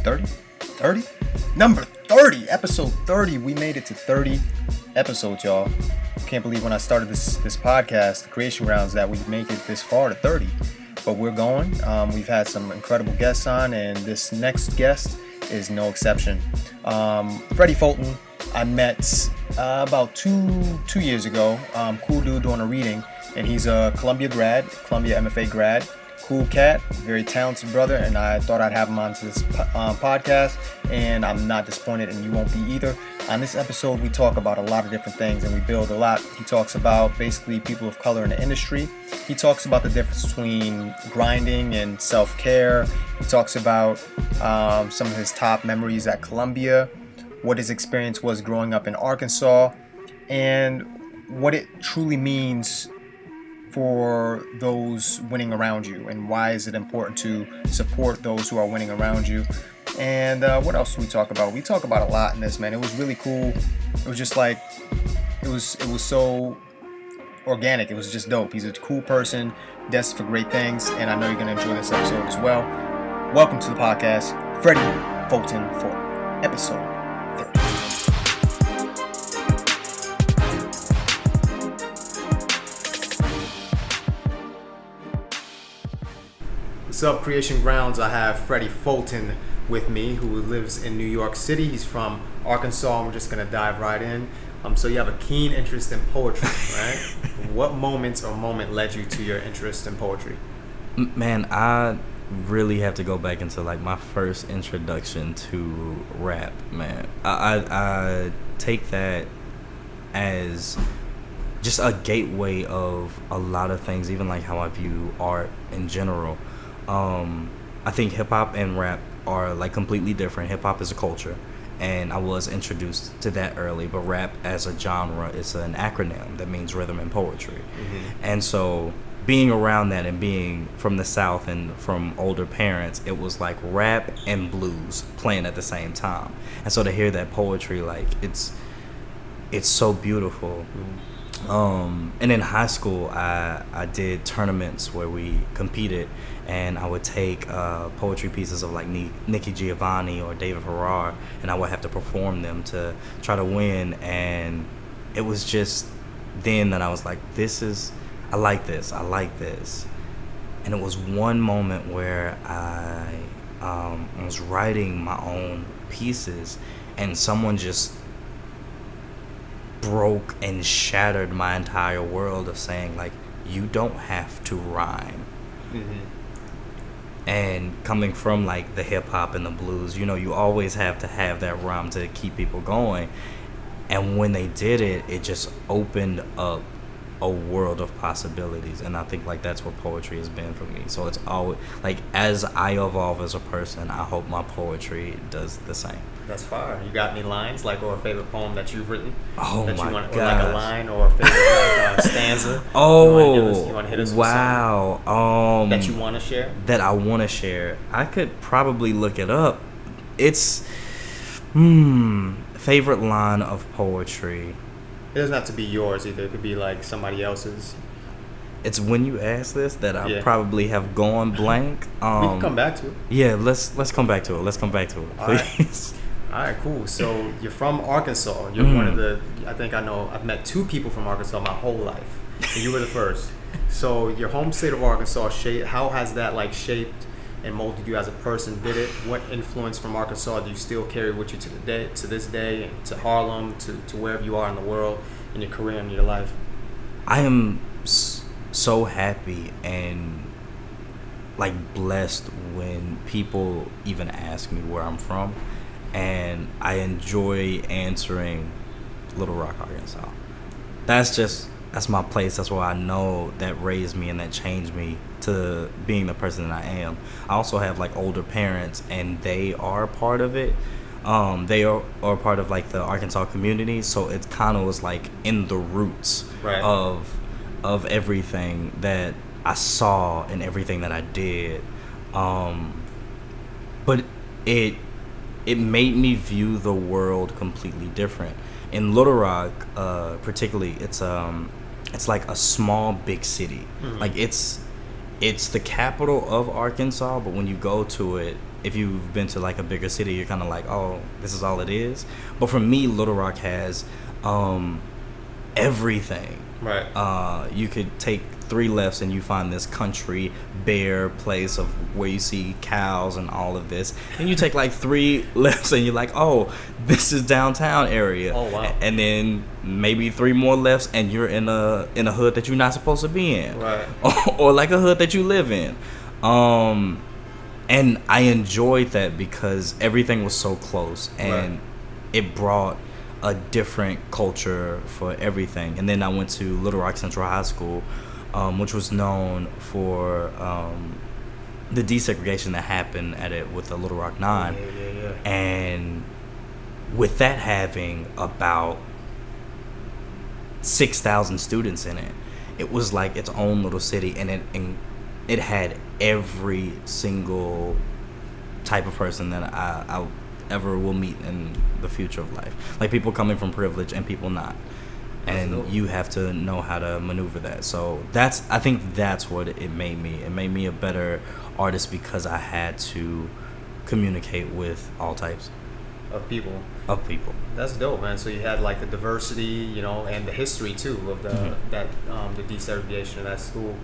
30? 30? Number 30! Episode 30. We made it to 30 episodes, y'all. Can't believe when I started this podcast, the Creation Grounds, that we make it this far to 30. But we're going. We've had some incredible guests on, and this next guest is no exception. Freddie Fulton, I met about two years ago. Cool dude doing a reading, and he's a Columbia MFA grad. Cool cat, very talented brother, and I thought I'd have him onto this podcast, and I'm not disappointed, and you won't be either. On this episode, we talk about a lot of different things, and we build a lot. He talks about basically people of color in the industry. He talks about the difference between grinding and self-care. He talks about some of his top memories at Columbia, what his experience was growing up in Arkansas, and what it truly means for those winning around you, and why is it important to support those who are winning around you. And what else do we talk about? We talk about a lot in this, man. It was really cool. It was just like, it was so organic. It was just dope. He's a cool person, destined for great things, and I know you're going to enjoy this episode as well. Welcome to the podcast, Freddie Fulton, for episode 30. What's up, Creation Grounds? I have Freddie Fulton with me, who lives in New York City. He's from Arkansas, and we're just going to dive right in. So you have a keen interest in poetry, right? What moment led you to your interest in poetry? Man, I really have to go back into like my first introduction to rap, man. I take that as just a gateway of a lot of things, even like how I view art in general. I think hip-hop and rap are like completely different. Hip-hop is a culture, and I was introduced to that early, but rap as a genre is an acronym that means rhythm and poetry. Mm-hmm. And so being around that and being from the South and from older parents, it was like rap and blues playing at the same time. And so to hear that poetry, like it's so beautiful. Mm-hmm. And in high school, I did tournaments where we competed, and I would take poetry pieces of like Nikki Giovanni or David Farrar, and I would have to perform them to try to win. And it was just then that I was like, I like this. And it was one moment where I was writing my own pieces, and someone just broke and shattered my entire world of saying, like, you don't have to rhyme. Mm-hmm. And coming from like the hip hop and the blues, you know, you always have to have that rhyme to keep people going. And when they did it, it just opened up a world of possibilities. And I think like that's what poetry has been for me. So it's always like, as I evolve as a person, I hope my poetry does the same. That's fire. You got any lines, like, or a favorite poem that you've written? Oh that my God! Or like a line or a favorite like, stanza? Oh, you want to hit us wow! With something that you want to share? That I want to share. I could probably look it up. It's favorite line of poetry. It doesn't have to be yours either. It could be like somebody else's. It's when you ask this that I probably have gone blank. We can come back to it. Yeah, let's come back to it. Let's come back to it, please. All right, cool. So you're from Arkansas. You're one of the, I've met two people from Arkansas my whole life, and you were the first. So your home state of Arkansas, how has that like shaped and molded you as a person? What influence from Arkansas do you still carry with you to this day, and to Harlem, to wherever you are in the world, in your career and your life? I am so happy and like blessed when people even ask me where I'm from, and I enjoy answering Little Rock, Arkansas. That's my place. That's where I know that raised me and that changed me to being the person that I am. I also have like older parents, and they are part of it. They are part of like the Arkansas community, so it kind of was like in the roots of everything that I saw and everything that I did. But it made me view the world completely different. In Little Rock, particularly, it's like a small big city. Mm-hmm. Like it's the capital of Arkansas, but when you go to it, if you've been to like a bigger city, you're kind of like, oh, this is all it is. But for me, Little Rock has everything. Right. You could take 3 lefts and you find this country bare place of where you see cows and all of this. And you take like 3 lefts and you're like, oh, this is downtown area. Oh wow. And then maybe 3 more lefts and you're in a hood that you're not supposed to be in. Right. Or like a hood that you live in. And I enjoyed that because everything was so close, and it brought a different culture for everything. And then I went to Little Rock Central High School, which was known for the desegregation that happened at it with the Little Rock 9. Yeah. And with that having about 6,000 students in it, it was like its own little city, and it had every single type of person that I ever will meet in the future of life. Like people coming from privilege and people not. And you have to know how to maneuver that. So I think that's what it made me. It made me a better artist because I had to communicate with all types of people. That's dope, man. So you had like the diversity, and the history too of the the desegregation of that school.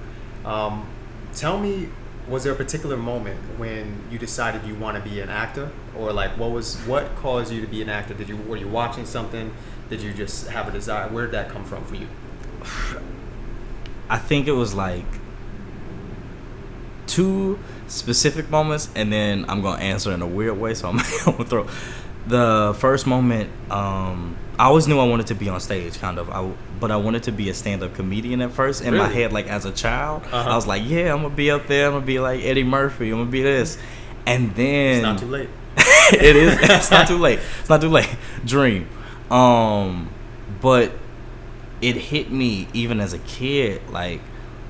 Tell me, was there a particular moment when you decided you want to be an actor, or like what caused you to be an actor? Were you watching something? Did you just have a desire? Where did that come from for you? I think it was like 2 specific moments, and then I'm gonna answer in a weird way, so I'm gonna throw the first moment. I always knew I wanted to be on stage, kind of. But I wanted to be a stand-up comedian at first. In my head, like as a child, I was like, yeah, I'm gonna be up there. I'm gonna be like Eddie Murphy. I'm gonna be this. And then it's not too late. It is. It's not too late. It's not too late. Dream. But it hit me even as a kid, like,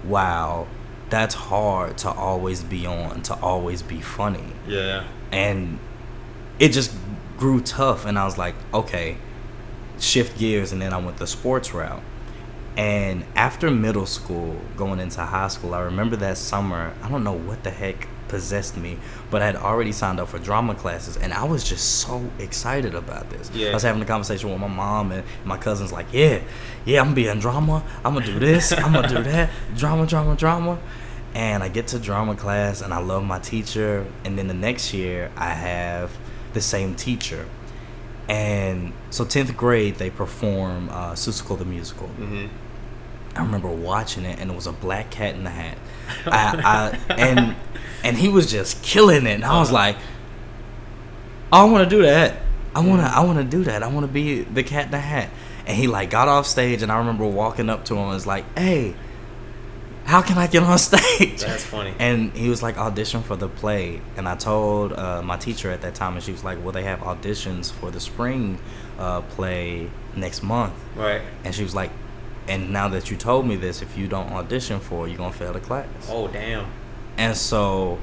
wow, that's hard to always be on, to always be funny. Yeah. And it just grew tough, and I was like, okay, shift gears. And then I went the sports route. And after middle school, going into high school, I remember that summer, I don't know what the heck possessed me, but I had already signed up for drama classes, and I was just so excited about this. I was having a conversation with my mom, and my cousin's like, yeah, I'm gonna be in drama, I'm gonna do this, I'm gonna do that, drama. And I get to drama class, and I love my teacher, and then the next year I have the same teacher. And so 10th grade, they perform Seussical the Musical. I remember watching it, and it was a black cat in the hat. And he was just killing it, and I was like, oh, I want to do that. I want to do that. I want to be the cat in the hat. And he like got off stage, and I remember walking up to him and was like, hey, how can I get on stage? That's funny. And he was like, audition for the play. And I told my teacher at that time, and she was like, well, they have auditions for the spring play next month. Right. And she was like, and now that you told me this, if you don't audition for it, you're going to fail the class. Oh, damn. And so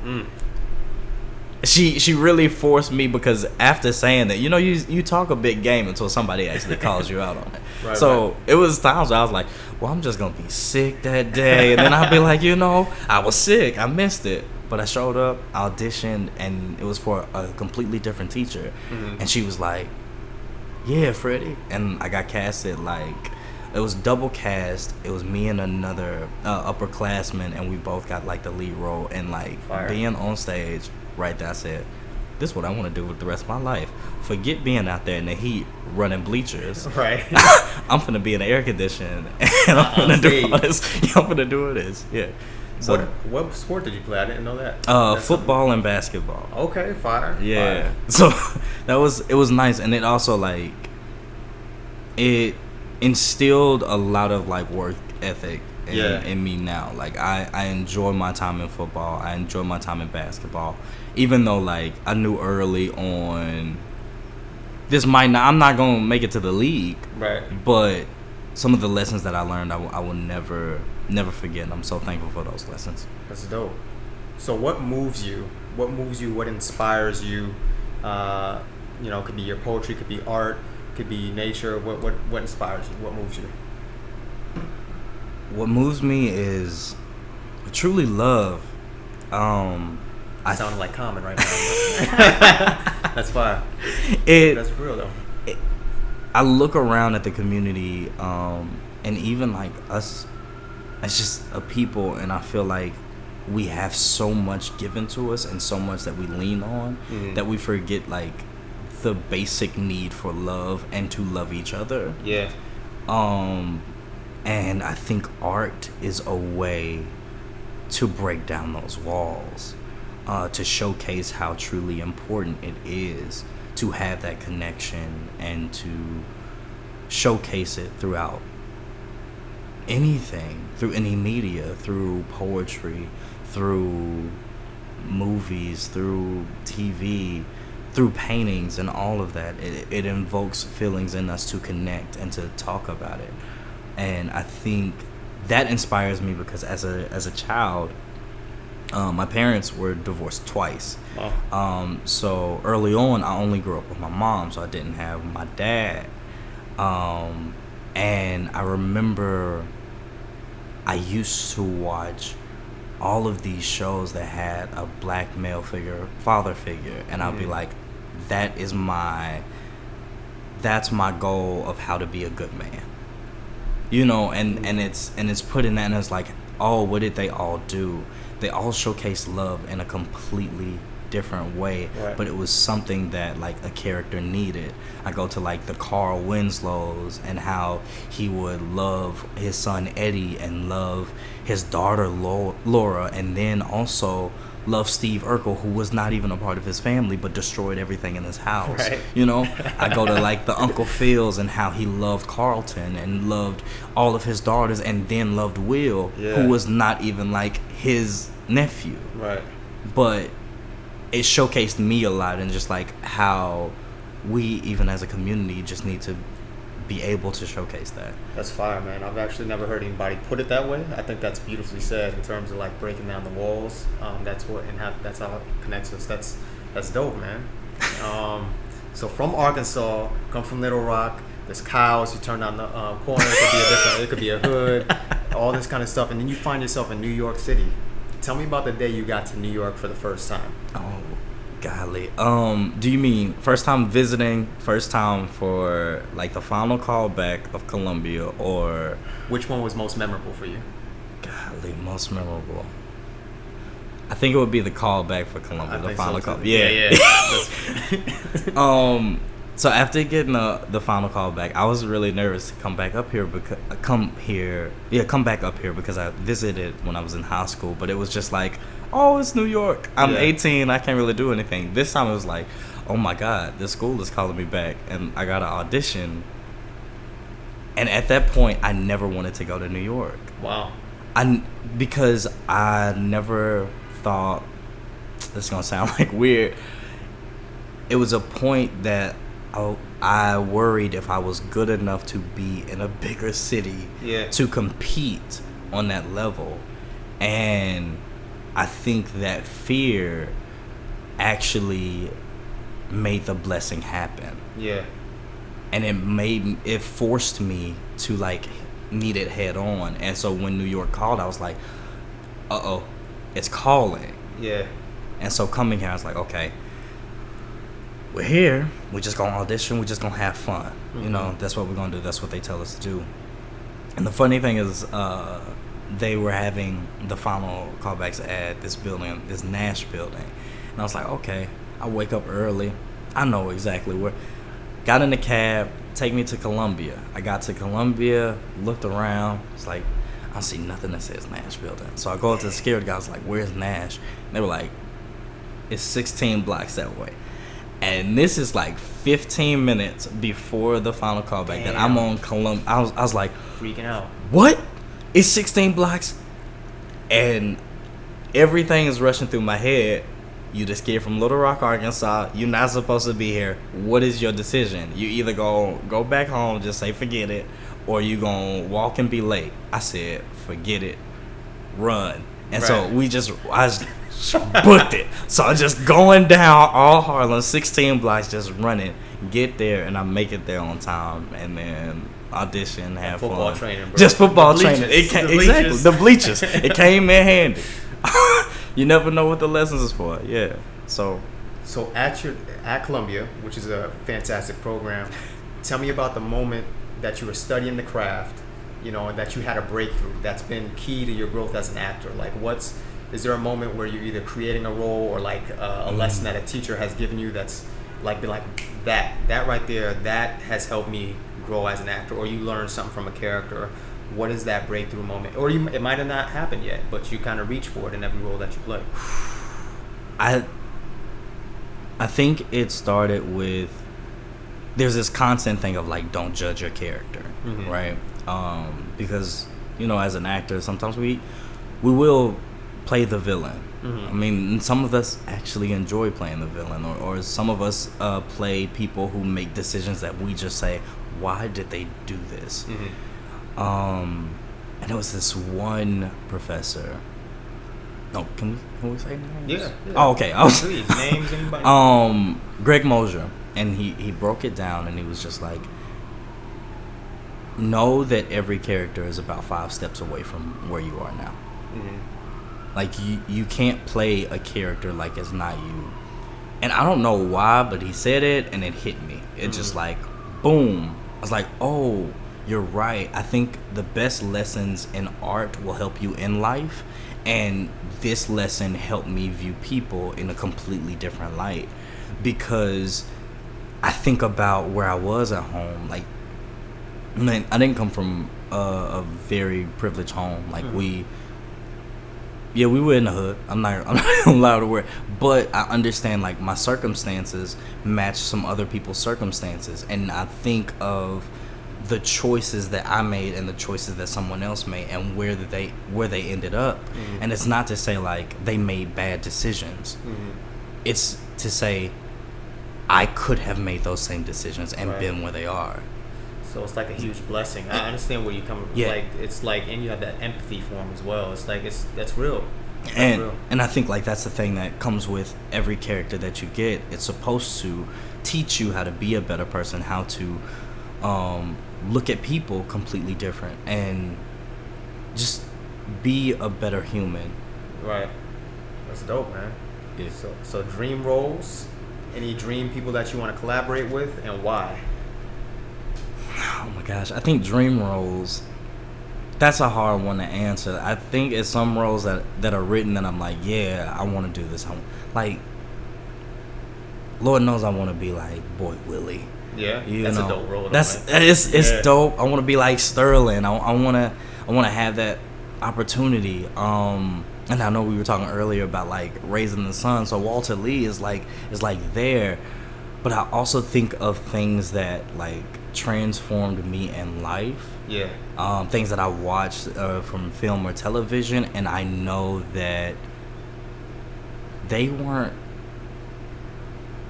she really forced me, because after saying that, you talk a big game until somebody actually calls you out on it. Right. It was times where I was like, well, I'm just going to be sick that day. And then I'll be like, I was sick. I missed it. But I showed up, auditioned, and it was for a completely different teacher. And she was like, yeah, Freddie. And I got casted like... It was double cast. It was me and another upperclassman, and we both got like the lead role. And like being on stage right there, I said, this is what I want to do with the rest of my life. Forget being out there in the heat running bleachers. Right. I'm finna be in the air condition, and I'm finna do all this. I'm finna do this. Yeah. So what sport did you play? I didn't know that. Football and basketball. Okay, fire. Yeah. Fire. So it was nice, and it also like it instilled a lot of like work ethic in me now. Like I enjoy my time in football. I enjoy my time in basketball, even though like I knew early on I'm not gonna make it to the league. Right. But some of the lessons that I learned, I will never forget. And I'm so thankful for those lessons. That's dope. So what moves you? What inspires you? It could be your poetry, could be art, could be nature. What inspires you? What moves you? What moves me is truly love. Sounding like Common right now. That's fine. That's real though. I look around at the community, and even like us, as just a people, and I feel like we have so much given to us and so much that we lean on that we forget like the basic need for love and to love each other. Yeah. And I think art is a way to break down those walls, to showcase how truly important it is to have that connection and to showcase it throughout anything, through any media, through poetry, through movies, through TV, through paintings and all of that. It invokes feelings in us to connect and to talk about it. And I think that inspires me because as a child, my parents were divorced twice. Wow. So early on, I only grew up with my mom, so I didn't have my dad. And I remember I used to watch all of these shows that had a black male figure, father figure, and I'd be like, that's my goal of how to be a good man. You know, and it's put in that, and it's like, oh, what did they all do? They all showcase love in a completely different way, right. But it was something that like a character needed. I go to like the Carl Winslow's and how he would love his son Eddie and love his daughter Laura, and then also love Steve Urkel, who was not even a part of his family but destroyed everything in his house. Right. You know, I go to like the Uncle Phil's and how he loved Carlton and loved all of his daughters, and then loved Will, who was not even like his nephew. Right. But it showcased me a lot, and just like how we, even as a community, just need to be able to showcase that. That's fire, man. I've actually never heard anybody put it that way. I think that's beautifully said in terms of like breaking down the walls. That's how it connects us. That's dope, man. So from Arkansas, come from Little Rock. There's cows. You turn down the corner. It could be a hood. All this kind of stuff, and then you find yourself in New York City. Tell me about the day you got to New York for the first time. Oh, golly. Do you mean first time visiting, first time for like the final callback of Columbia, or which one was most memorable for you? Golly, most memorable. I think it would be the callback for Columbia, the final call. Yeah. So after getting the final call back, I was really nervous to come back up here because I visited when I was in high school, but it was just like, oh, it's New York. I'm 18. I can't really do anything. This time it was like, oh my God, this school is calling me back, and I got an audition. And at that point, I never wanted to go to New York. Wow. Because I never thought, this is gonna sound like weird. It was a point that I worried if I was good enough to be in a bigger city to compete on that level. And I think that fear actually made the blessing happen. Yeah. And it forced me to like meet it head on. And so when New York called, I was like, uh-oh, it's calling. Yeah. And so coming here, I was like, okay, we're here. We're just gonna audition. We're just gonna have fun. Mm-hmm. You know, that's what we're gonna do. That's what they tell us to do. And the funny thing is, they were having the final callbacks at this building, this Nash building. And I was like, okay, I wake up early. I know exactly where. Got in the cab, take me to Columbia. I got to Columbia, looked around. It's like, I don't see nothing that says Nash building. So I go up to the security guys, like, where's Nash? And they were like, it's 16 blocks that way. And this is like 15 minutes before the final callback that I'm on Columbia. I was like, freaking out. What? It's 16 blocks? And everything is rushing through my head. You just came from Little Rock, Arkansas. You're not supposed to be here. What is your decision? You either go back home, just say forget it, or you gonna walk and be late. I said, forget it, run. And so I just booked it. So I'm just going down all Harlem, 16 blocks, just running, get there, and I make it there on time, and then audition, have football fun. Training, bro. Just football training. Exactly, the bleachers. It came in handy. You never know what the lessons is for. Yeah. So at Columbia, which is a fantastic program, tell me about the moment that you were studying the craft, and that you had a breakthrough that's been key to your growth as an actor. Like, is there a moment where you're either creating a role or like a lesson that a teacher has given you that's like been like that right there, that has helped me grow as an actor, or you learned something from a character? What is that breakthrough moment? Or it might have not happened yet, but you kind of reach for it in every role that you play. I think it started with, there's this constant thing of like, don't judge your character, right? Because as an actor, sometimes we will play the villain. I mean, some of us actually enjoy playing the villain, or some of us play people who make decisions that we just say, why did they do this? And it was this one professor. No, can we say names? Yeah. Oh, okay. Please, names, anybody. Greg Mosier, and he broke it down, and he was just like, know that every character is about 5 steps away from where you are now. Like, you can't play a character like it's not you. And I don't know why, but he said it, and it hit me. It just like, boom. I was like, oh, you're right. I think the best lessons in art will help you in life. And this lesson helped me view people in a completely different light. Because I think about where I was at home. Like, man, I didn't come from a very privileged home. Like, we were in the hood. I'm not allowed to wear, but I understand like my circumstances match some other people's circumstances, and I think of the choices that I made and the choices that someone else made and where they ended up. And it's not to say like they made bad decisions. It's to say I could have made those same decisions and been where they are. So it's like a huge blessing. I understand where you come from. Yeah. Like, it's like, and you have that empathy for them as well. It's like, that's real. And I think like that's the thing that comes with every character that you get. It's supposed to teach you how to be a better person, how to look at people completely different, and just be a better human. Right. That's dope, man. Yeah. So dream roles, any dream people that you want to collaborate with, and why? Oh my gosh, I think dream roles, that's a hard one to answer. I think it's some roles that are written and I'm like, yeah, I want to do this. Like, Lord knows I want to be like Boy Willie. Yeah, that's a dope role. It's dope. I want to be like Sterling. I want to have that opportunity. And I know we were talking earlier about like Raising the Sun. So Walter Lee is like there, but I also think of things that like transformed me in life. Yeah. Things that I watched from film or television, and I know that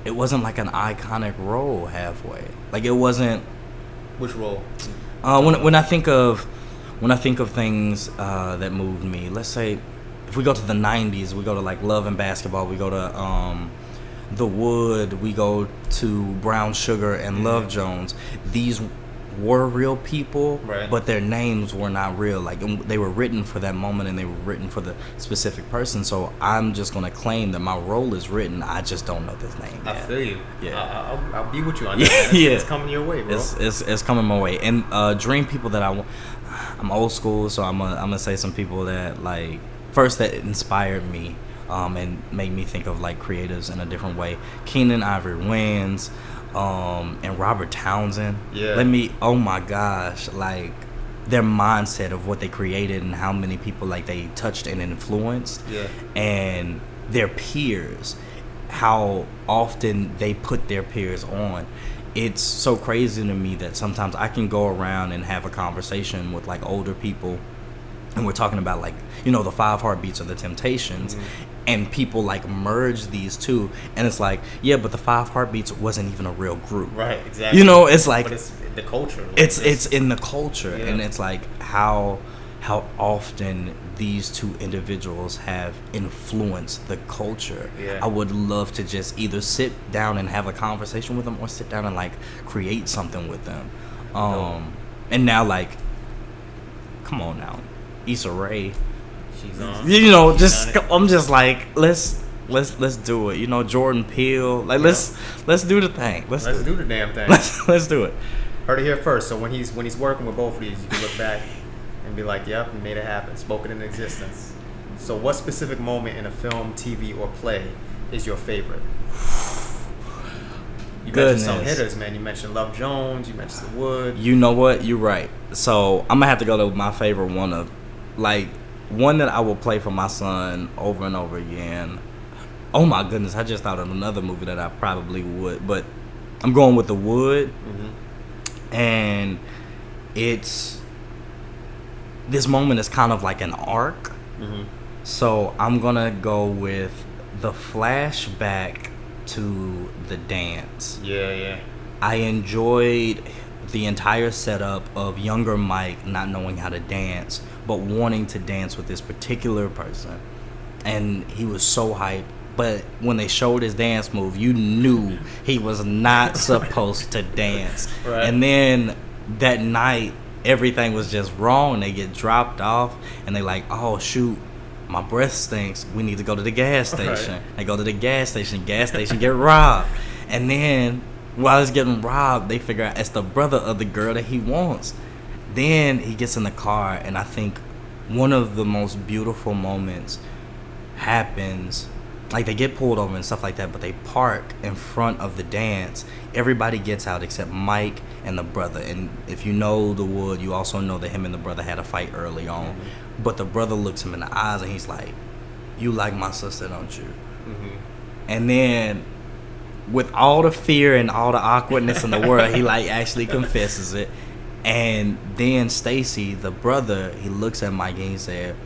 it wasn't like an iconic role halfway. Like, it wasn't. Which role? When I think of things that moved me, let's say if we go to the 90s, we go to like Love and Basketball, we go to The Wood, we go to Brown Sugar and Love Jones. These were real people, but their names were not real. Like, they were written for that moment and they were written for the specific person. So I'm just gonna claim that my role is written. I just don't know this name yet. I feel you. Yeah, I'll be with you on that. It's coming your way, bro. It's coming my way. And dream people that I'm old school, so I'm gonna say some people that like first that inspired me. And made me think of like creatives in a different way. Keenan Ivory Wayans, and Robert Townsend. Yeah. Oh my gosh, like their mindset of what they created and how many people like they touched and influenced. Yeah. And their peers, how often they put their peers on. It's so crazy to me that sometimes I can go around and have a conversation with like older people, and we're talking about like, the 5 Heartbeats of the Temptations, and people like merge these two, and it's like, yeah, but the 5 Heartbeats wasn't even a real group. Right, exactly. It's like, but it's the culture. Like it's in the culture, yeah. And it's like how often these two individuals have influenced the culture. Yeah. I would love to just either sit down and have a conversation with them, or sit down and like create something with them. And now, like, come on now, Issa Rae. She's on. You know, She's on I'm just like, let's do it. You know, Jordan Peele, like let's do the thing. Let's do the damn thing. Let's do it. Heard it here first. So when he's working with both of these, you can look back and be like, "Yep, we made it happen. Spoken in existence." So, what specific moment in a film, TV, or play is your favorite? You mentioned some hitters, man. You mentioned Love Jones. You mentioned The Wood. You know what? You're right. So I'm gonna have to go to my favorite one of, like, one that I will play for my son over and over again. Oh my goodness! I just thought of another movie that I probably would, but I'm going with The Wood. Mm-hmm. And it's this moment is kind of like an arc. Mm-hmm. So I'm gonna go with the flashback to the dance. Yeah. I enjoyed the entire setup of younger Mike not knowing how to dance, but wanting to dance with this particular person, and he was so hyped. But when they showed his dance move, you knew he was not supposed to dance. Right. And then that night, everything was just wrong. They get dropped off, and they like, oh shoot, my breath stinks. We need to go to the gas station. Right. They go to the gas station. Gas station get robbed, and then while it's getting robbed, they figure out it's the brother of the girl that he wants. Then he gets in the car, and I think one of the most beautiful moments happens. Like, they get pulled over and stuff like that, but they park in front of the dance. Everybody gets out except Mike and the brother. And if you know The Wood, you also know that him and the brother had a fight early on. Mm-hmm. But the brother looks him in the eyes and he's like, you like my sister, don't you? Mm-hmm. And then with all the fear and all the awkwardness in the world, he like actually confesses it. And then Stacy, the brother, he looks at Mike and he said,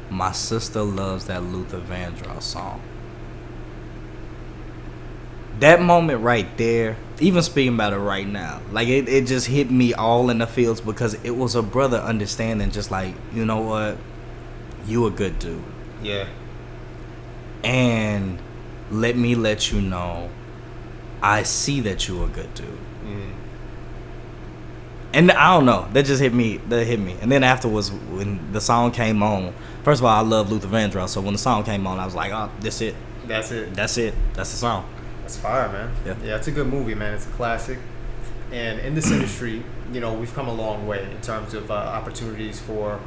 my sister loves that Luther Vandross song. That moment right there, even speaking about it right now, like it just hit me all in the feels because it was a brother understanding, just like, you know what, you a good dude. Yeah. And let me let you know, I see that you a good dude. Mm. And I don't know, that just hit me. And then afterwards, when the song came on, first of all, I love Luther Vandross, so when the song came on, I was like, oh, that's it. That's the song. It's fire, man. Yeah, it's a good movie, man. It's a classic. And in this industry, you know, we've come a long way in terms of opportunities for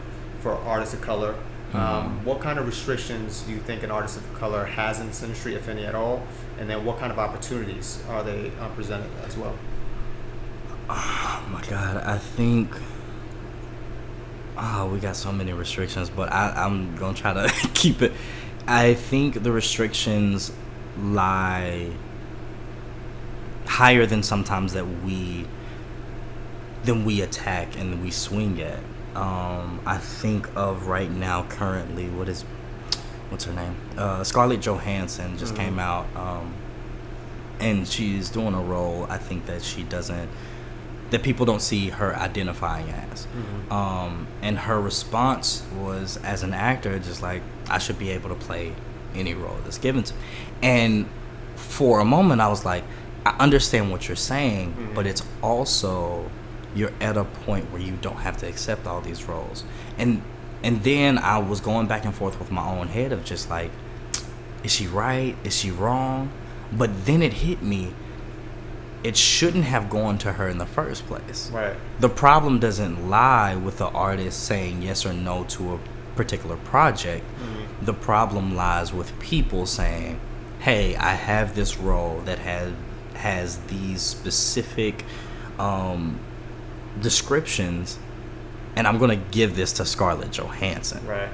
artists of color. Mm-hmm. What kind of restrictions do you think an artist of color has in this industry, if any at all? And then what kind of opportunities are they presented as well? Oh, my God. I think... we got so many restrictions, but I'm going to try to keep it. I think the restrictions lie higher than sometimes that we attack and we swing at. I think of right now currently, what's her name? Scarlett Johansson just came out, and she's doing a role I think that people don't see her identifying as. Mm-hmm. And her response was, as an actor, just like, I should be able to play any role that's given to me. And for a moment I was like, I understand what you're saying, mm-hmm. but it's also, you're at a point where you don't have to accept all these roles. And then I was going back and forth with my own head of just like, is she right? Is she wrong? But then it hit me, it shouldn't have gone to her in the first place. Right. The problem doesn't lie with the artist saying yes or no to a particular project. Mm-hmm. The problem lies with people saying, hey, I have this role that has these specific descriptions, and I'm going to give this to Scarlett Johansson. Right.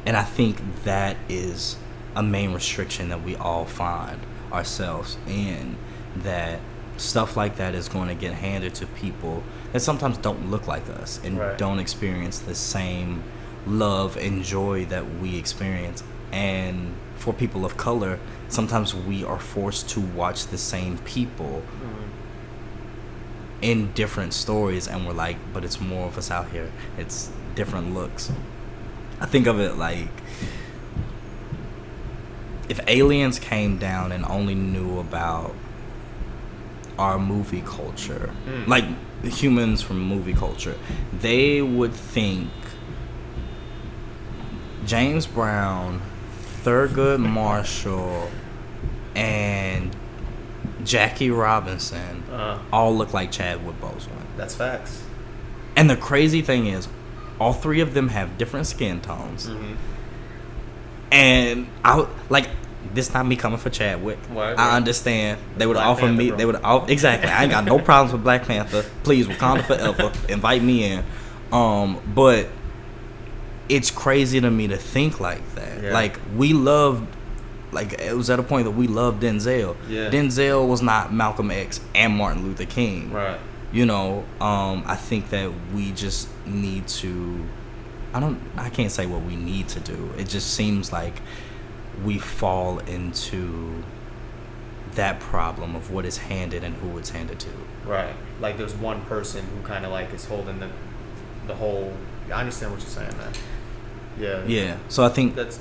And I think that is a main restriction that we all find ourselves in, that stuff like that is going to get handed to people that sometimes don't look like us and right. don't experience the same love and joy that we experience. And for people of color, sometimes we are forced to watch the same people in different stories, and we're like, but it's more of us out here, it's different looks. I think of it like, if aliens came down and only knew about our movie culture, like humans from movie culture, they would think James Brown, Thurgood Marshall, and Jackie Robinson all look like Chadwick Boseman. That's facts. And the crazy thing is, all three of them have different skin tones. Mm-hmm. And this not me coming for Chadwick. Right. I understand. They would Black offer Panther, me. bro. They would exactly. I ain't got no problems with Black Panther. Please, Wakanda forever. Invite me in. But it's crazy to me to think like that. Yeah. Like we loved. Like it was at a point that we loved Denzel. Yeah. Denzel was not Malcolm X and Martin Luther King. Right. I think that we just need to. I can't say what we need to do. It just seems like we fall into that problem of what is handed and who it's handed to. Right. Like there's one person who kind of like is holding the whole. I understand what you're saying, man. Yeah. Yeah. So I think that's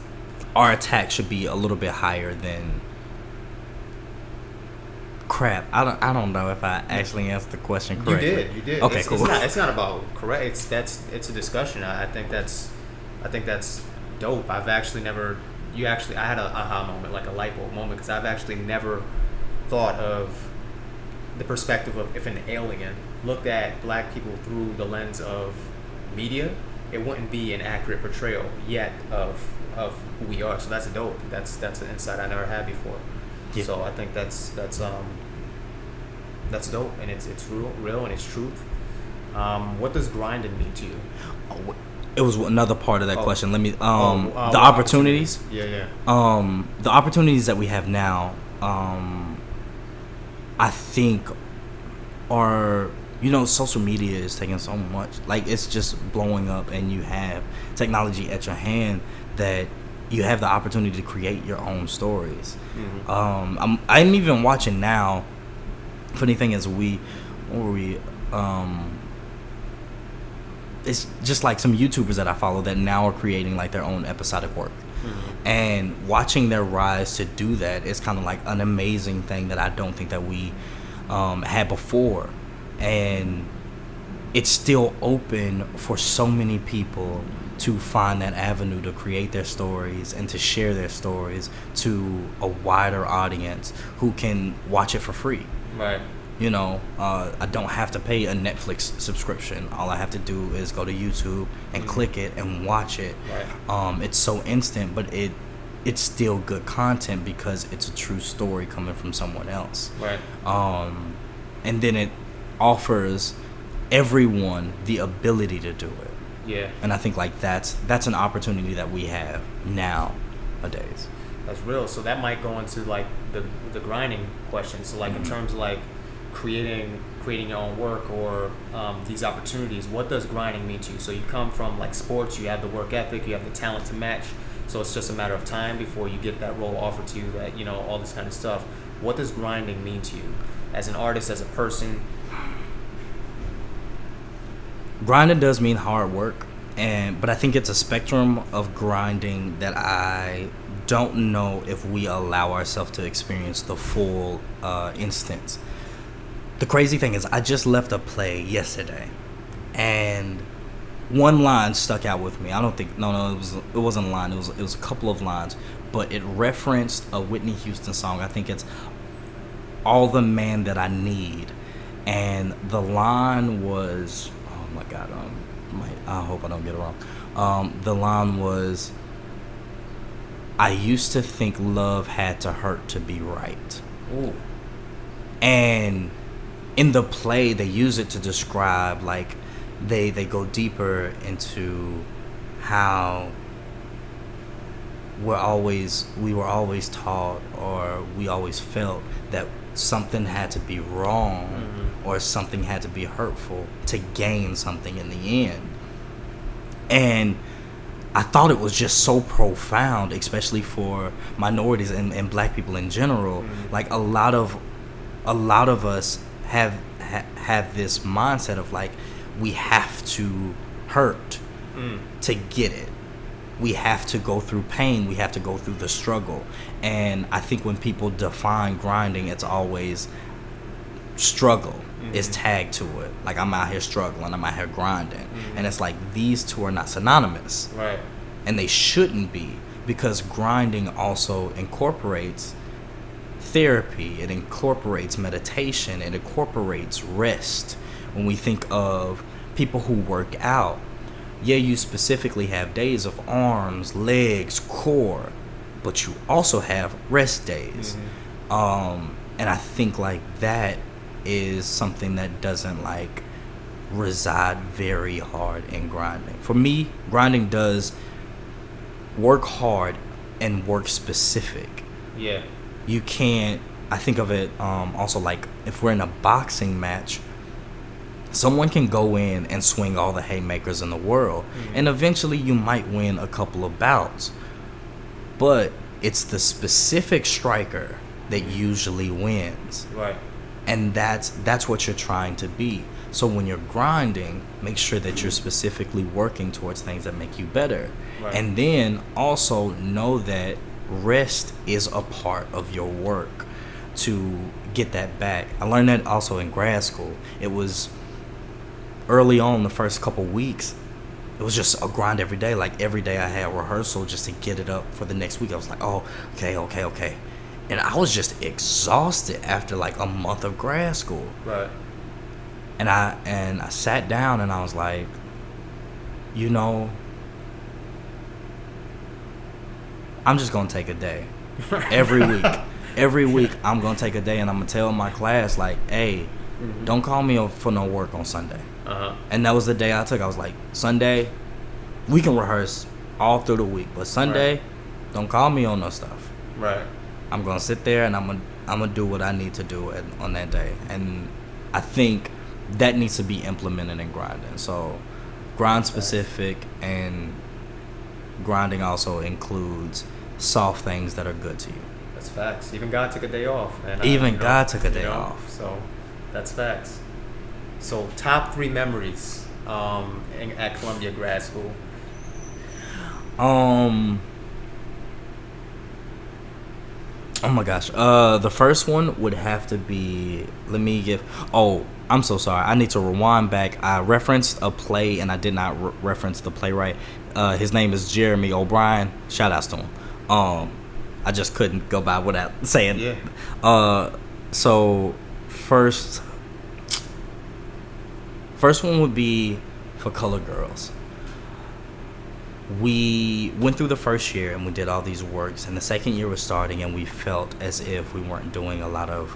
our attack should be a little bit higher than. Crap. I don't know if I actually answered the question correctly. You did. Okay, cool. It's not about correct. It's a discussion. I think that's dope. I've actually never. I had a aha moment, like a light bulb moment, because I've actually never thought of the perspective of if an alien looked at black people through the lens of media, it wouldn't be an accurate portrayal yet of who we are. So that's dope. That's an insight I never had before. Yeah. So I think that's dope, and it's real and it's truth. What does grinding mean to you? It was another part of that question. Let me the opportunities. Yeah. The opportunities that we have now, I think are social media is taking so much. Like it's just blowing up, and you have technology at your hand that you have the opportunity to create your own stories. Mm-hmm. I'm even watching now. Funny thing is, it's just like some YouTubers that I follow that now are creating like their own episodic work. Mm-hmm. And watching their rise to do that is kind of like an amazing thing that I don't think that we had before. And it's still open for so many people to find that avenue to create their stories and to share their stories to a wider audience who can watch it for free. Right. I don't have to pay a Netflix subscription. All I have to do is go to YouTube and click it and watch it. Right. It's so instant, but it's still good content because it's a true story coming from someone else. Right. And then it offers everyone the ability to do it. Yeah. And I think like that's an opportunity that we have nowadays. That's real. So that might go into like the grinding question. So like in terms of like creating your own work or these opportunities, what does grinding mean to you? So you come from like sports, you have the work ethic, you have the talent to match. So it's just a matter of time before you get that role offered to you, that all this kind of stuff. What does grinding mean to you as an artist, as a person? Grinding does mean hard work, but I think it's a spectrum of grinding that I don't know if we allow ourselves to experience the full instance. The crazy thing is, I just left a play yesterday, and one line stuck out with me. I don't think it wasn't a line. It was a couple of lines, but it referenced a Whitney Houston song. I think it's "All the Man That I Need," and the line was, oh my God, I hope I don't get it wrong. The line was, "I used to think love had to hurt to be right." Ooh. And in the play, they use it to describe, like, they go deeper into how we were always taught, or we always felt that something had to be wrong, or something had to be hurtful to gain something in the end. And I thought it was just so profound, especially for minorities and black people in general. Like a lot of us have this mindset of like, we have to hurt to get it. We have to go through pain. We have to go through the struggle. And I think when people define grinding, it's always struggle is tagged to it. Like, I'm out here struggling, I'm out here grinding. And it's like, these two are not synonymous. Right. and they shouldn't be, because grinding also incorporates therapy, it incorporates meditation, it incorporates rest. When we think of people who work out, yeah, you specifically have days of arms, legs, core, but you also have rest days. And I think like that is something that doesn't like reside very hard in grinding. For me, grinding does work hard and work specific. Yeah. You can't, I think of it also like if we're in a boxing match, someone can go in and swing all the haymakers in the world, and eventually you might win a couple of bouts, but it's the specific striker that usually wins. Right. And that's what you're trying to be. So when you're grinding, make sure that you're specifically working towards things that make you better. Right. And then also know that rest is a part of your work to get that back. I learned that also in grad school. It was early on, the first couple weeks, it was just a grind every day. Like every day I had rehearsal just to get it up for the next week. I was like, oh, okay. And I was just exhausted after like a month of grad school. Right. And I sat down and I was like, you know, I'm just gonna take a day every week. Every week I'm gonna take a day and I'm gonna tell my class like, hey, don't call me for no work on Sunday. And that was the day I took. I was like, Sunday, we can rehearse all through the week, but Sunday, don't call me on no stuff. Right. I'm gonna sit there and I'm gonna do what I need to do on that day. And I think that needs to be implemented in grinding. So grind specific, and grinding also includes soft things that are good to you. That's facts. Even God took a day off. And God took a day off. So that's facts. So top 3 memories at Columbia grad school. Oh my gosh. The first one would have to be, I'm so sorry. I need to rewind back. I referenced a play and I did not reference the playwright. His name is Jeremy O'Brien. Shout outs to him. I just couldn't go by without saying. Yeah. So first one would be for Color Girls. We went through the first year and we did all these works, and the second year was starting and we felt as if we weren't doing a lot of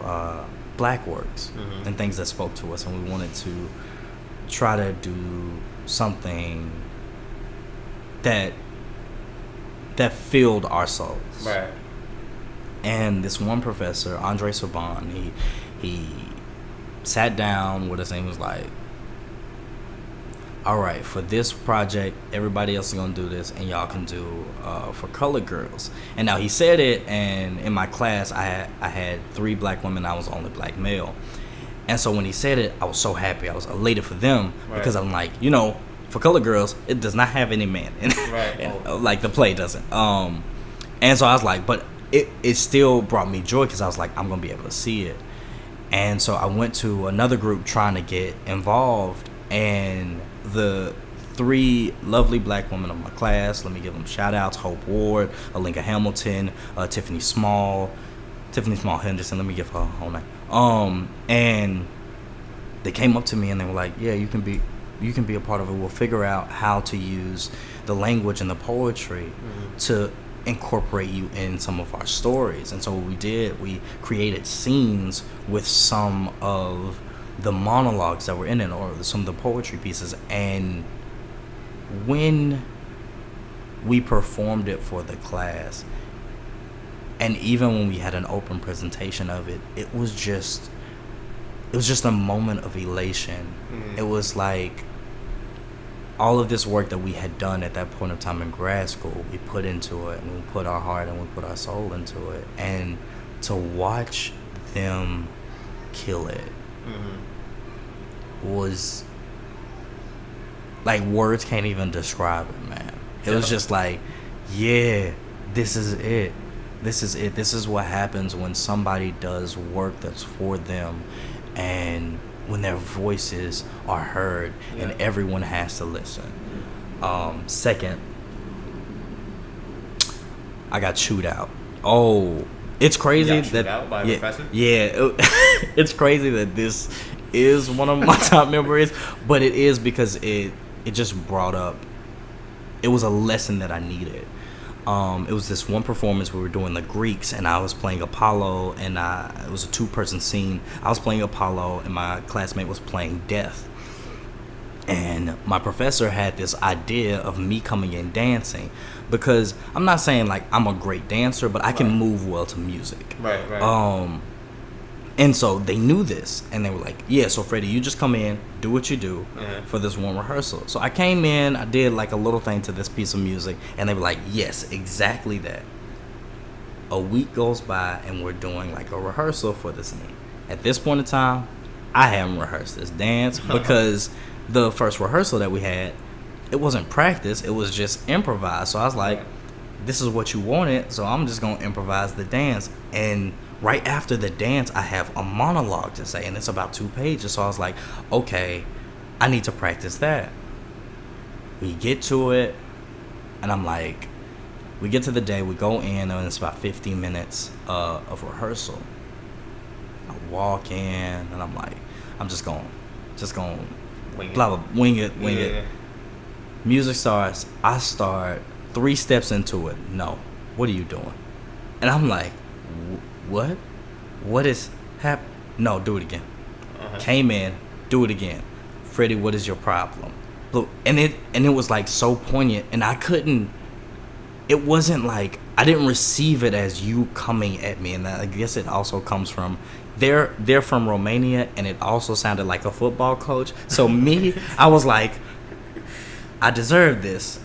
black works and things that spoke to us, and we wanted to try to do something that filled our souls. Right. And this one professor, Andre Saban, he sat down with us and he was like, all right, for this project, everybody else is going to do this, and y'all can do for Colored Girls. And now he said it, and in my class, I had 3 black women, I was the only black male. And so when he said it, I was so happy. I was elated for them, because I'm like, for Colored Girls, it does not have any man in it. Right. Like the play doesn't. And so I was like, but it still brought me joy, because I was like, I'm going to be able to see it. And so I went to another group trying to get involved, and the 3 lovely black women of my class, let me give them shout outs: Hope Ward, Alinka Hamilton, Tiffany Small Henderson, let me give her whole name. And they came up to me and they were like, yeah, you can be a part of it. We'll figure out how to use the language and the poetry to incorporate you in some of our stories. And so what we did, we created scenes with some of the monologues that were in it, or some of the poetry pieces. And when we performed it for the class, and even when we had an open presentation of it, it was just a moment of elation. It was like all of this work that we had done at that point of time in grad school, we put into it, and we put our heart and we put our soul into it. And to watch them kill it was like, words can't even describe it, man. It was just like, yeah, this is it. This is what happens when somebody does work that's for them, and when their voices are heard and everyone has to listen. Second, I got chewed out. Oh, it's crazy You got chewed that out by a professor? yeah, it's crazy that this is one of my top memories, but it is because it just brought up. It was a lesson that I needed. It was this one performance we were doing the Greeks, and I was playing Apollo, and it was a 2-person scene. I was playing Apollo, and my classmate was playing Death. And my professor had this idea of me coming in dancing, because I'm not saying like I'm a great dancer, but I can move well to music. Right. And so they knew this, and they were like, yeah, so Freddie, you just come in, do what you do for this one rehearsal. So I came in, I did like a little thing to this piece of music, and they were like, yes, exactly that. A week goes by, and we're doing like a rehearsal for this thing. At this point in time, I haven't rehearsed this dance because the first rehearsal that we had, it wasn't practice, it was just improvised. So I was like, this is what you wanted, so I'm just going to improvise the dance. And right after the dance, I have a monologue to say, and it's about 2 pages. So I was like, okay, I need to practice that. We get to it, and I'm like, we get to the day, we go in, and it's about 15 minutes of rehearsal. I walk in, and I'm like, I'm just going Wing blah, it. blah, wing it. Music starts, I start 3 steps into it. No, what are you doing? And I'm like, what? What is happening? No, do it again. Came in, do it again. Freddie, what is your problem? Look, and it was like so poignant, and I couldn't. It wasn't like I didn't receive it as you coming at me, and I guess it also comes from they're from Romania, and it also sounded like a football coach. So me, I was like, I deserve this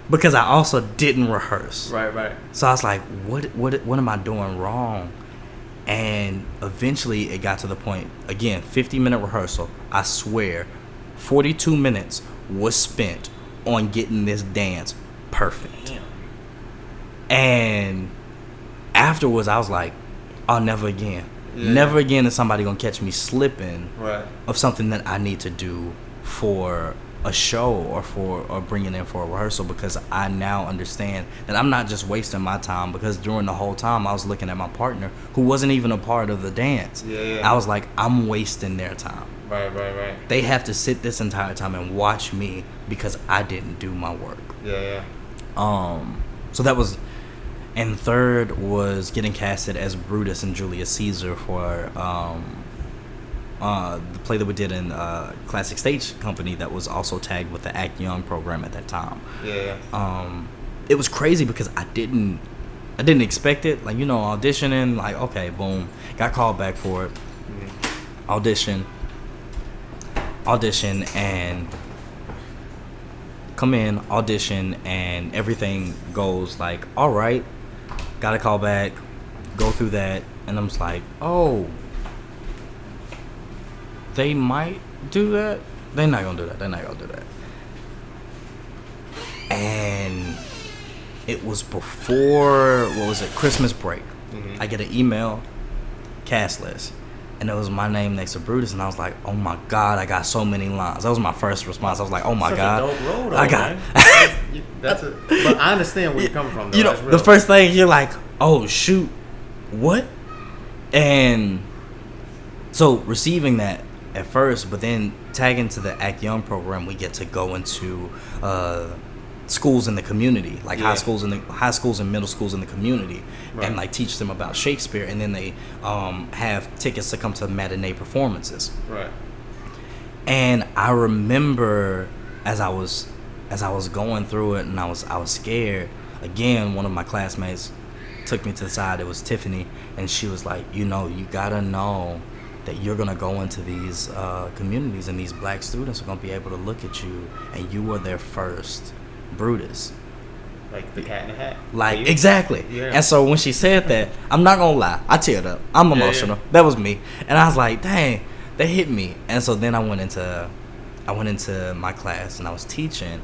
because I also didn't rehearse. Right. So I was like, what am I doing wrong? And eventually it got to the point, again, 50-minute rehearsal. I swear, 42 minutes was spent on getting this dance perfect. Damn. And afterwards, I was like, oh, never again. Yeah. Never again is somebody going to catch me slipping Right. of something that I need to do for a show or bringing in for a rehearsal, because I now understand that I'm not just wasting my time, because during the whole time I was looking at my partner who wasn't even a part of the dance. Yeah. I was like, I'm wasting their time. Right. They have to sit this entire time and watch me because I didn't do my work. Yeah. So that was, and third was getting casted as Brutus and Julius Caesar for the play that we did in Classic Stage Company that was also tagged with the Act Young program at that time. Yeah. It was crazy because I didn't expect it. Like, auditioning, like, okay, boom, got called back for it. Audition, and come in, audition, and everything goes like, all right, got a call back, go through that, and I'm just like, oh, they might do that. They're not gonna do that. And it was before, Christmas break. I get an email, cast list, and it was my name next to Brutus, and I was like, oh my God, I got so many lines. That was my first response. I was like, oh my God. A dope role, though, I got man. But I understand where you're coming from, though. That's real. The first thing you're like, oh shoot, what? And so receiving that at first, but then tagging to the Act Young program, we get to go into schools in the community, like high schools and middle schools in the community, and like teach them about Shakespeare, and then they have tickets to come to matinee performances. Right. And I remember as I was going through it, and I was scared. Again, one of my classmates took me to the side. It was Tiffany, and she was like, you gotta know that you're gonna go into these communities, and these black students are gonna be able to look at you, and you were their first Brutus. Like the Cat in the Hat. Like, exactly. Yeah. And so when she said that, I'm not gonna lie, I teared up. I'm emotional. Yeah. That was me. And I was like, dang, that hit me. And so then I went into my class, and I was teaching.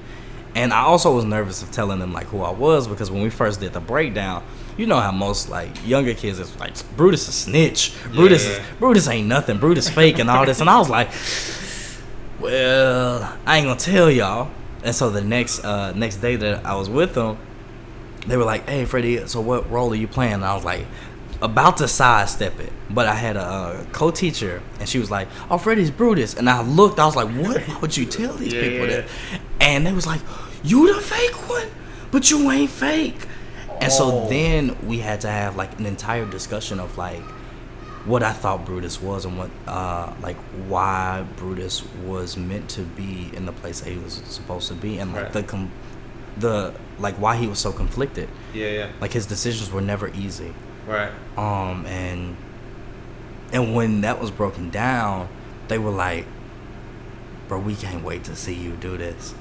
And I also was nervous of telling them like who I was, because when we first did the breakdown, you know how most like younger kids is like, Brutus a snitch. Brutus ain't nothing. Brutus fake and all this. And I was like, well, I ain't gonna tell y'all. And so the next day that I was with them, they were like, "Hey, Freddie, so what role are you playing?" And I was like, about to sidestep it, but I had a co-teacher, and she was like, "Oh, Freddie's Brutus," and I looked, I was like, "What? Why would you tell these people that?" And they was like, "You the fake one, but you ain't fake." And so then we had to have like an entire discussion of like what I thought Brutus was and what like why Brutus was meant to be in the place that he was supposed to be, and like the like why he was so conflicted. Like his decisions were never easy. Right. And when that was broken down, they were like, "Bro, we can't wait to see you do this."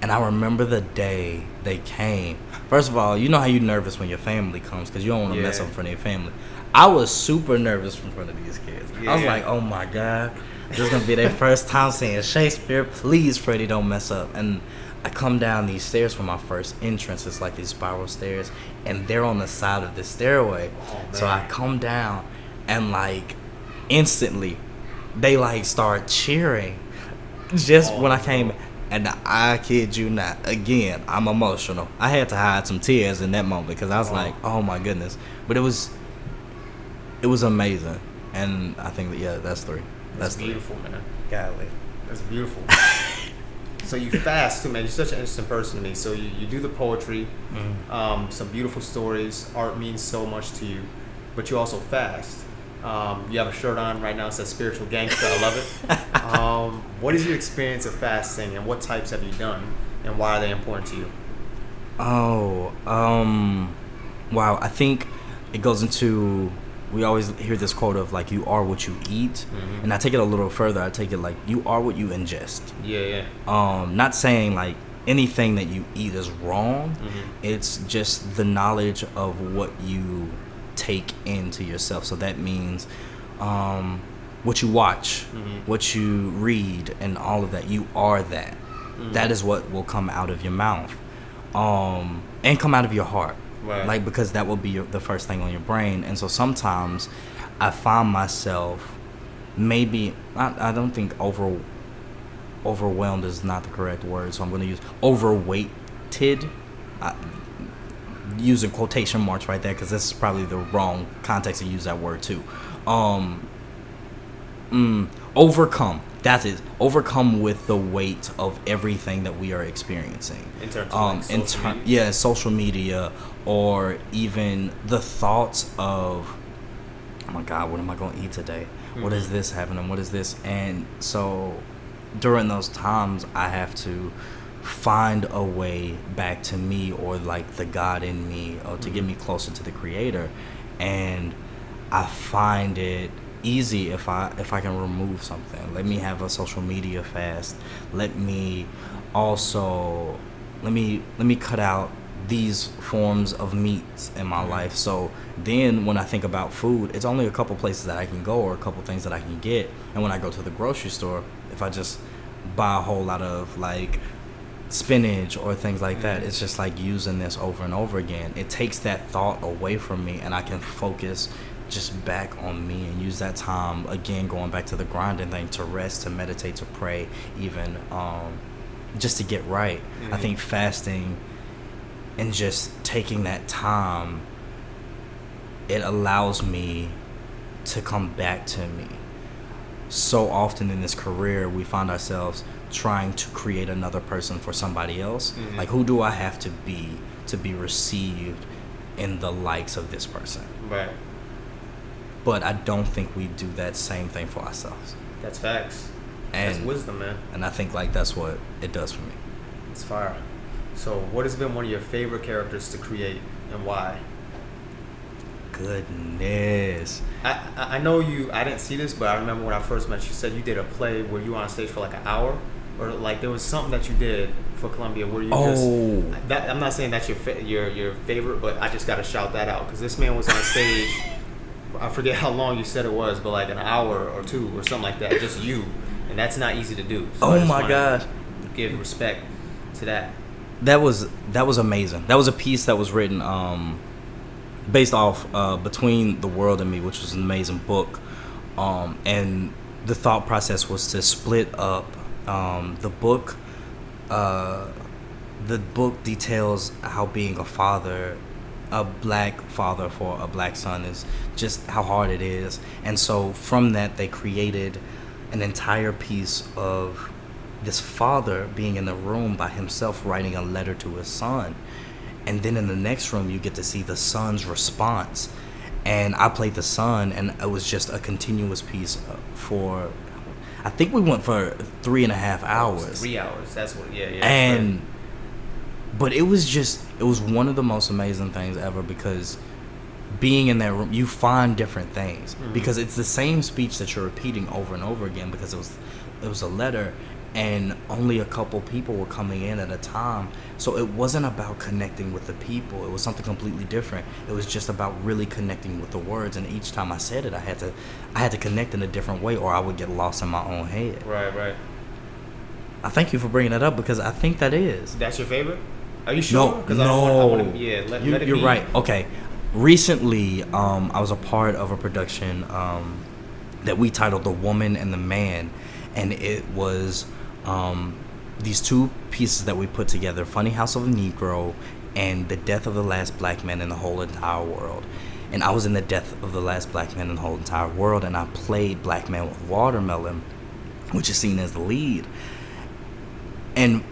And I remember the day they came. First of all, you know how you nervous when your family comes because you don't want to mess up in front of your family. I was super nervous in front of these kids. I was like, "Oh my God, this is gonna be their first time seeing Shakespeare. Please, Freddie, don't mess up." And I come down these stairs for my first entrance. It's like these spiral stairs, and they're on the side of the stairway. So I come down, and like instantly, they like start cheering. Just when I came, and I kid you not, again, I'm emotional. I had to hide some tears in that moment because I was like, "Oh my goodness!" But it was amazing, and I think that that's 3. That's beautiful, man. Golly, that's beautiful. So you fast too, man. You're such an interesting person to me. So you do the poetry, some beautiful stories. Art means so much to you, but you also fast. You have a shirt on right now that says "Spiritual Gangster." I love it. What is your experience of fasting, and what types have you done, and why are they important to you? Wow. I think it goes into. We always hear this quote of like, "You are what you eat," and I take it a little further. I take it like, "You are what you ingest." Not saying like anything that you eat is wrong. It's just the knowledge of what you take into yourself. So that means what you watch, what you read, and all of that. You are that. That is what will come out of your mouth, and come out of your heart. Right. Like, because that will be the first thing on your brain. And so sometimes I find myself maybe, I don't think overwhelmed is not the correct word, so I'm going to use overweighted, using quotation marks right there because this is probably the wrong context to use that word too. Overcome. That is overcome with the weight of everything that we are experiencing. In terms of social media? Social media, or even the thoughts of, "Oh my God, what am I going to eat today? What is this happening? What is this?" And so during those times, I have to find a way back to me, or like the God in me, or to get me closer to the Creator. And I find it easy if I can remove something. Let me have a social media fast. Let me also let me cut out these forms of meats in my life. So then when I think about food, it's only a couple places that I can go, or a couple things that I can get. And when I go to the grocery store, if I just buy a whole lot of like spinach or things like that, it's just like using this over and over again. It takes that thought away from me, and I can focus just back on me and use that time again, going back to the grinding thing, to rest, to meditate, to pray, even just to get right. I think fasting and just taking that time, it allows me to come back to me. So often in this career, we find ourselves trying to create another person for somebody else. Like, who do I have to be received in the likes of this person? Right. But I don't think we do that same thing for ourselves. That's facts. That's wisdom, man. And I think like that's what it does for me. It's fire. So what has been one of your favorite characters to create, and why? Goodness. I know you, I didn't see this, but I remember when I first met you, said you did a play where you were on stage for like an hour, or like there was something that you did for Columbia where you I'm not saying that's your favorite, but I just got to shout that out because this man was on stage. I forget how long you said it was, but like an hour or two or something like that, just you, and that's not easy to do. So oh my gosh! Give respect to that. That was amazing. That was a piece that was written based off Between the World and Me, which was an amazing book, and the thought process was to split up the book the book details how being a black father for a black son, is just how hard it is. And so from that, they created an entire piece of this father being in the room by himself writing a letter to his son. And then in the next room, you get to see the son's response. And I played the son, and it was just a continuous piece for, I think we went for 3.5 hours. 3 hours, that's what, yeah. And, but it was one of the most amazing things ever, because being in that room, you find different things. Mm-hmm. Because it's the same speech that you're repeating over and over again, because it was a letter, and only a couple people were coming in at a time. So it wasn't about connecting with the people. It was something completely different. It was just about really connecting with the words. And each time I said it, I had to connect in a different way, or I would get lost in my own head. Right. I thank you for bringing that up, because I think that is. That's your favorite? Are you sure? No. Let it you're be. right. Okay. Recently, I was a part of a production that we titled "The Woman and the Man," and it was these two pieces that we put together: Funny House of a Negro and The Death of the Last Black Man in the Whole Entire World. And I was in The Death of the Last Black Man in the Whole Entire World, and I played Black Man with Watermelon, which is seen as the lead. And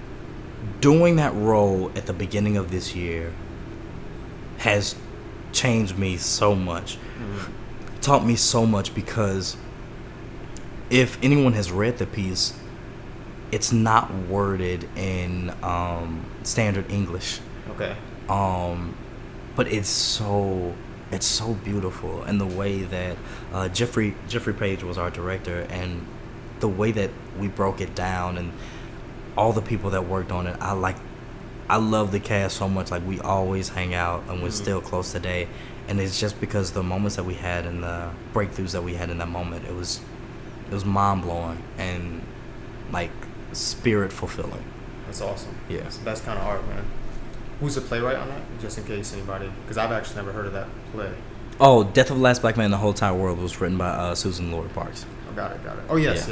doing that role at the beginning of this year has changed me so much, taught me so much, because if anyone has read the piece, it's not worded in standard English. Okay. But it's so beautiful, and the way that Jeffrey Page was our director, and the way that we broke it down, and all the people that worked on it. I love the cast so much. Like, we always hang out, and we're still close today. And it's just because the moments that we had and the breakthroughs that we had in that moment, it was mind blowing and like spirit fulfilling. That's awesome. Yeah, that's kind of art, man. Who's the playwright on that? Just in case anybody, because I've actually never heard of that play. Oh, Death of the Last Black Man in the Whole Entire World was written by Susan Lori Parks. Oh, got it. Oh, yes.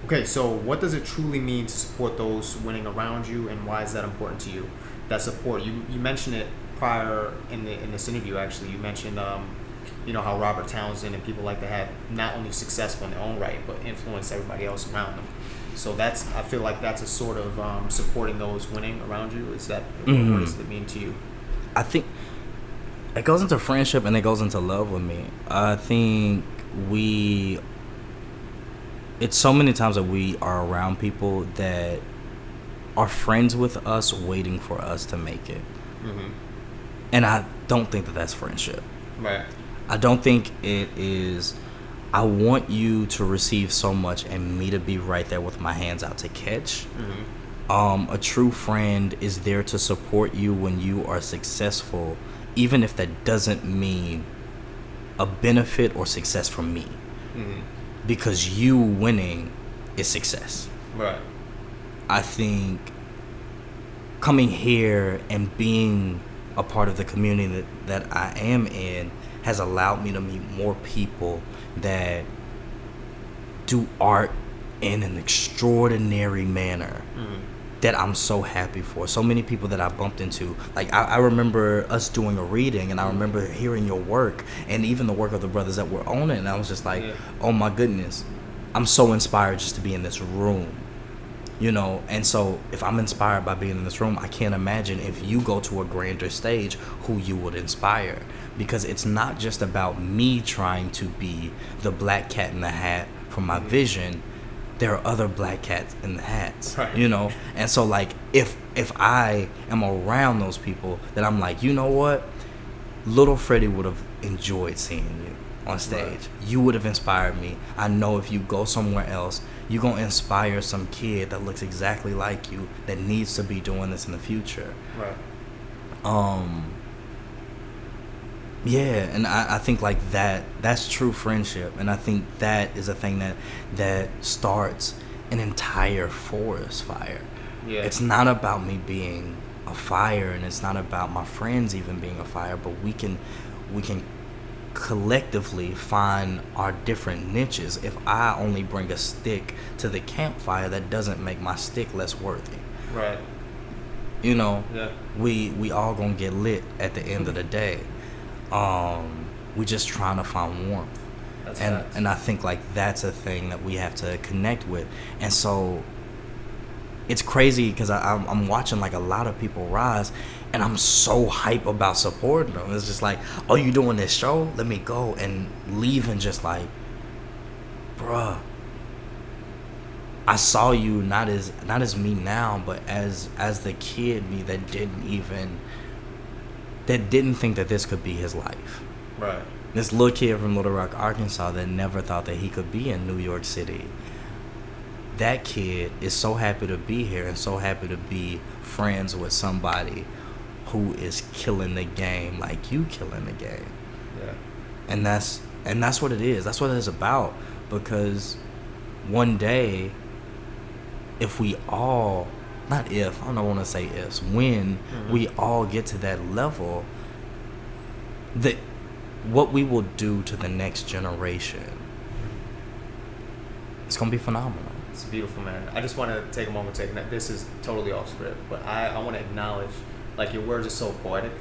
Okay, so what does it truly mean to support those winning around you, and why is that important to you? That support, you mentioned it prior in this interview. Actually, you mentioned how Robert Townsend and people like that had not only successful in their own right, but influenced everybody else around them. So I feel like that's a sort of supporting those winning around you. Is that what does it mean to you? I think it goes into friendship, and it goes into love with me. I think it's so many times that we are around people that are friends with us, waiting for us to make it. Mm-hmm. And I don't think that that's friendship. Right. I don't think it is. I want you to receive so much, and me to be right there with my hands out to catch. Mm-hmm. A true friend is there to support you when you are successful, even if that doesn't mean a benefit or success from me. Mm-hmm. Because you winning is success. Right. I think coming here and being a part of the community that I am in has allowed me to meet more people that do art in an extraordinary manner. Mm-hmm. That I'm so happy for. So many people that I bumped into. Like, I remember us doing a reading, and I remember hearing your work, and even the work of the brothers that were on it, and I was just like, oh my goodness, I'm so inspired just to be in this room, and so if I'm inspired by being in this room, I can't imagine if you go to a grander stage who you would inspire, because it's not just about me trying to be the black cat in the hat for my vision. There are other black cats in the hats, right. And so, like, if I am around those people, then I'm like, you know what? Little Freddie would have enjoyed seeing you on stage. Right. You would have inspired me. I know if you go somewhere else, you're going to inspire some kid that looks exactly like you that needs to be doing this in the future. Right. Yeah, and I think like that's true friendship, and I think that is a thing that starts an entire forest fire. Yeah. It's not about me being a fire, and it's not about my friends even being a fire, but we can collectively find our different niches. If I only bring a stick to the campfire, that doesn't make my stick less worthy. Right. You know, yeah. we all gonna get lit at the end of the day. We just trying to find warmth. That's and I think like that's a thing that we have to connect with. And so it's crazy because I'm watching like a lot of people rise, and I'm so hype about supporting them. It's just like, oh, you doing this show? Let me go, and leaving just like, bruh, I saw you not as me now, but as the kid me that didn't think that this could be his life. Right. This little kid from Little Rock, Arkansas, that never thought that he could be in New York City. That kid is so happy to be here and so happy to be friends with somebody who is killing the game like you killing the game. Yeah. And that's what it is. That's what it's about. Because one day, if we all, not if, I don't want to say ifs, when we all get to that level, that what we will do to the next generation, it's going to be phenomenal. It's beautiful, man. I just want to take a moment to take, this is totally off script, but I want to acknowledge, like, your words are so poetic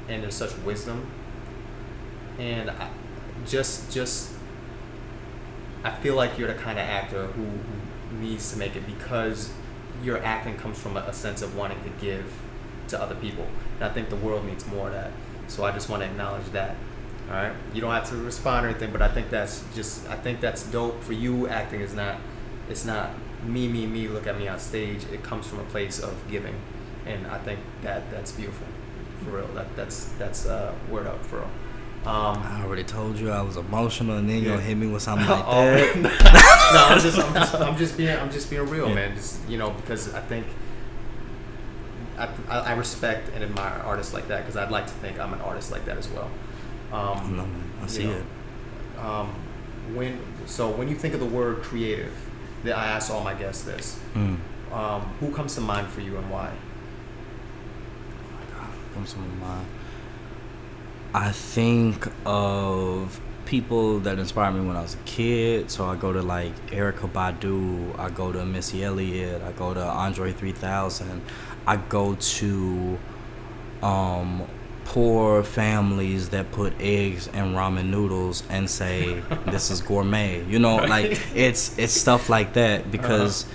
and there's such wisdom. And I feel like you're the kind of actor who needs to make it, because your acting comes from a sense of wanting to give to other people. And I think the world needs more of that. So I just want to acknowledge that. All right, you don't have to respond or anything, but I think that's dope. For you, acting is not, it's not me, look at me on stage. It comes from a place of giving, and I think that's beautiful, for real. That's word up, for real. I already told you I was emotional, and then you're gonna hit me with something like that. No, I'm just being real, man. Just, because I think I respect and admire artists like that, because I'd like to think I'm an artist like that as well. No, I see it. When you think of the word creative, I ask all my guests this. Who comes to mind for you and why? Oh my God, who comes to my mind? I think of people that inspired me when I was a kid. So I go to like Erykah Badu, I go to Missy Elliott, I go to Andre 3000, I go to poor families that put eggs in ramen noodles and say this is gourmet, like it's stuff like that, because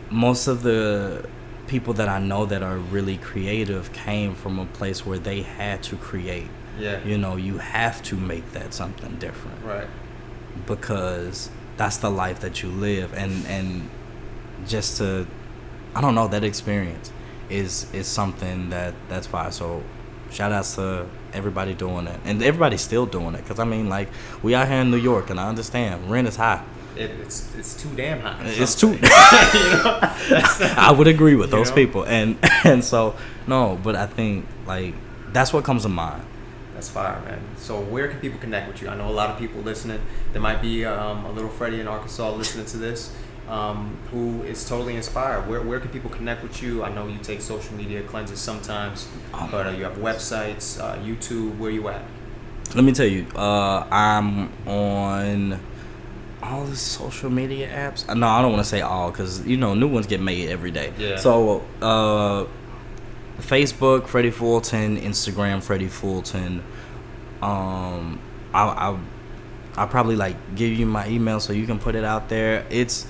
most of the people that I know that are really creative came from a place where they had to create. You have to make that something different, right? Because that's the life that you live, and just to, I don't know, that experience is something that's fire. So shout outs to everybody doing it, and everybody's still doing it, because I mean, like, we out here in New York, and I understand rent is high. It's too damn high. It's too. I would agree with those people, and so no, but I think like that's what comes to mind. That's fire, man. So where can people connect with you? I know a lot of people listening. There might be a little Freddie in Arkansas listening to this, who is totally inspired. Where can people connect with you? I know you take social media cleanses sometimes, but you have websites, YouTube. Where you at? Let me tell you, I'm on all the social media apps. No, I don't want to say all, because new ones get made every day. Yeah. So Facebook, Freddie Fulton. Instagram, Freddie Fulton. I'll probably like give you my email so you can put it out there. It's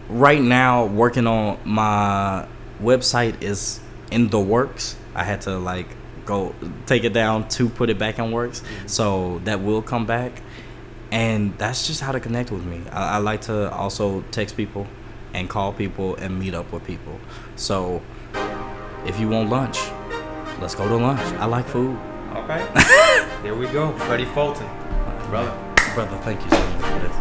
right now working on my website is in the works. I had to like go take it down to put it back in works. So that will come back. And that's just how to connect with me. I like to also text people and call people and meet up with people. So if you want lunch, let's go to lunch. I like food. All right. There we go. Freddie Fulton. Brother, thank you so much for this.